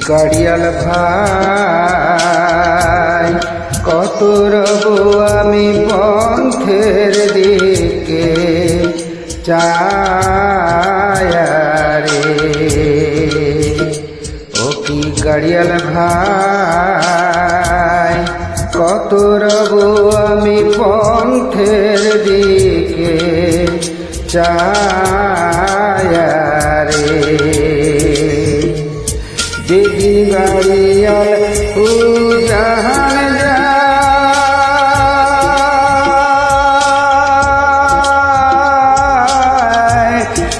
গাড়িয়াল ভাই কত রব আমি পন্থের দিকে চায়ারে ও কি গাড়িয়াল ভাই কত রব আমি পন্থের দিকে চায়ারে যেদিন গাড়িয়াল উজাহান যায়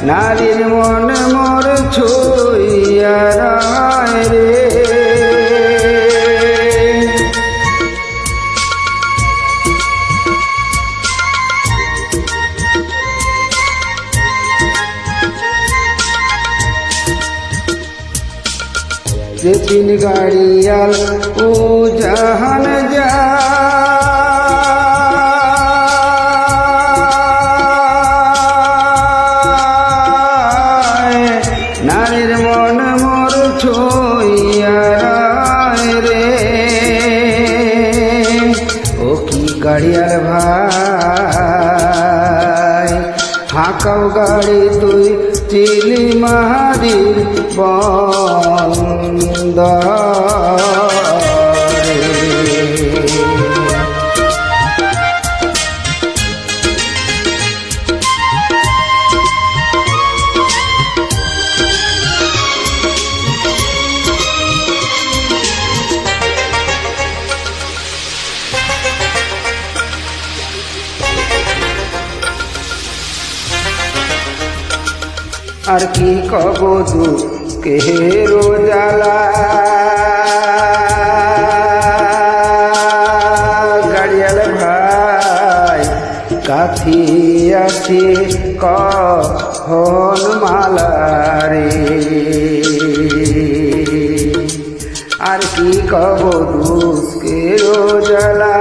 নারীর মন মোর ছুঁইয়া রায় রে যেদিন গাড়িয়াল উজাহান যায় নারীর মন মোর ছুঁইয়া রায় রে ও কি গাড়িয়াল ভাই হাঁকাও গাড়ি তুই চিলি মাদির বন্দরে আর কি কব দুঃখের জ্বালা গাড়িয়াল ভাই কাথি আছি কখন মালারে আর কি কব দুঃখের জ্বালা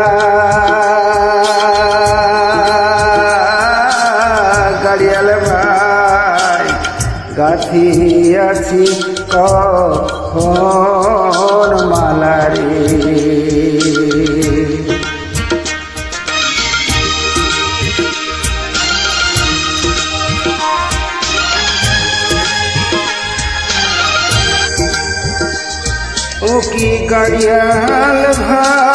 গাড়িয়াল ভাই গাথি আছি কখন মালারে ও কি গাড়িয়াল ভাই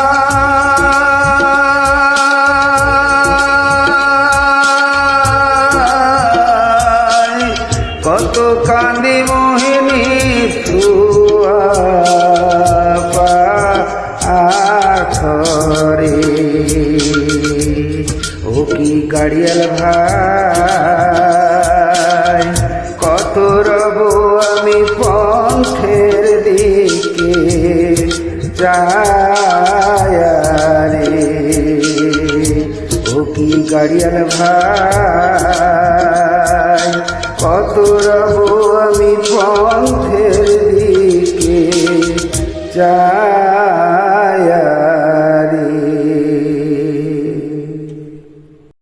কত কান্দি মোহিনী পাথরে ও কি গাড়িয়াল ভাই কত রব আমি পন্থের দিকে চায়ারে ও কি গাড়িয়াল ভাই